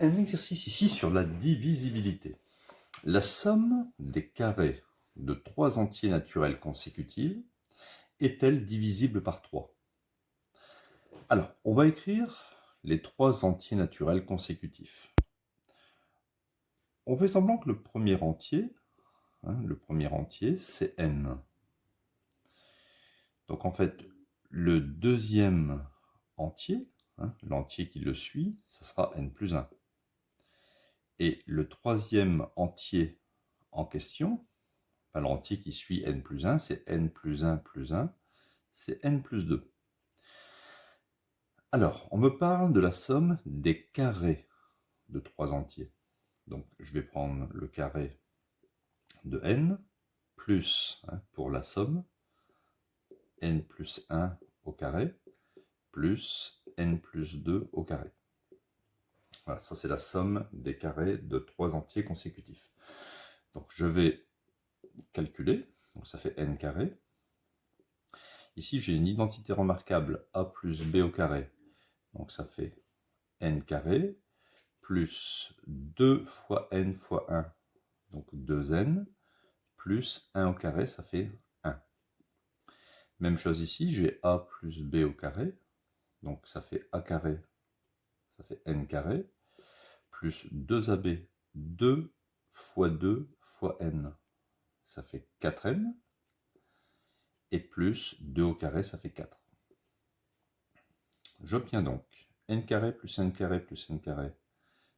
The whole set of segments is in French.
Un exercice ici sur la divisibilité. La somme des carrés de trois entiers naturels consécutifs est-elle divisible par 3? Alors, on va écrire les trois entiers naturels consécutifs. On fait semblant que le premier entier, c'est n. Donc en fait, le deuxième entier, l'entier qui le suit, ça sera n plus 1. Et le troisième entier en question, enfin, l'entier qui suit n plus 1, c'est n plus 1 plus 1, c'est n plus 2. Alors, on me parle de la somme des carrés de trois entiers. Donc, je vais prendre le carré de n, plus, pour la somme, n plus 1 au carré, plus n plus 2 au carré. Voilà, ça c'est la somme des carrés de trois entiers consécutifs. Donc, je vais calculer, donc ça fait n carré. Ici, j'ai une identité remarquable a plus b au carré. Donc ça fait n carré, plus 2 fois n fois 1, donc 2n, plus 1 au carré, ça fait 1. Même chose ici, j'ai a plus b au carré, donc ça fait a carré, ça fait n carré, plus 2ab, 2 fois 2 fois n, ça fait 4n, et plus 2 au carré, ça fait 4. J'obtiens donc n carré plus n carré plus n carré,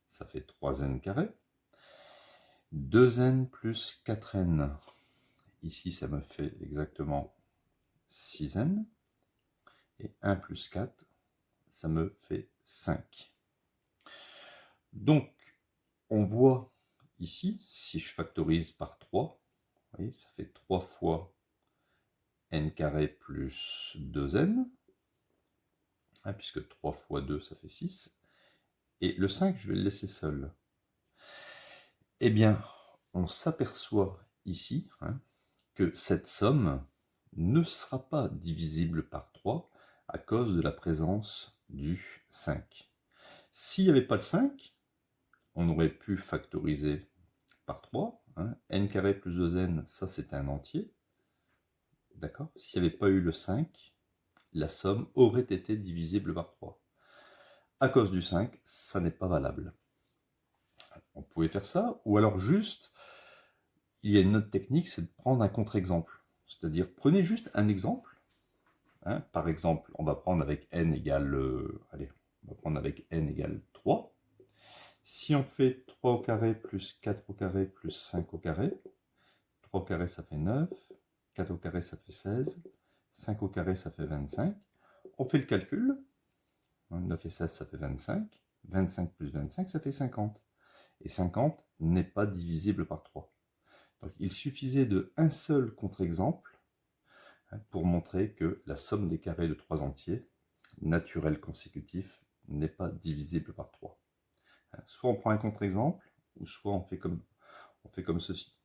ça fait 3n carré. 2n plus 4n, ici ça me fait exactement 6n. Et 1 plus 4, ça me fait 5. Donc, on voit ici, si je factorise par 3, vous voyez, ça fait 3 fois n carré plus 2n, puisque 3 fois 2, ça fait 6. Et le 5, je vais le laisser seul. Eh bien, on s'aperçoit ici que cette somme ne sera pas divisible par 3 à cause de la présence du 5. S'il n'y avait pas le 5, on aurait pu factoriser par 3. N carré plus 2n, ça c'est un entier. D'accord? S'il n'y avait pas eu le 5, la somme aurait été divisible par 3. À cause du 5, ça n'est pas valable. On pouvait faire ça, ou alors juste, il y a une autre technique, c'est de prendre un contre-exemple. C'est-à-dire, prenez juste un exemple. Par exemple, on va prendre avec n égale, on va prendre avec n égale 3. Si on fait 3 au carré plus 4 au carré plus 5 au carré, 3 au carré ça fait 9, 4 au carré ça fait 16, 5 au carré ça fait 25. On fait le calcul, 9 et 16 ça fait 25, 25 plus 25 ça fait 50. Et 50 n'est pas divisible par 3. Donc il suffisait de un seul contre-exemple pour montrer que la somme des carrés de trois entiers naturels consécutifs n'est pas divisible par 3. Soit on prend un contre-exemple, ou soit on fait comme ceci.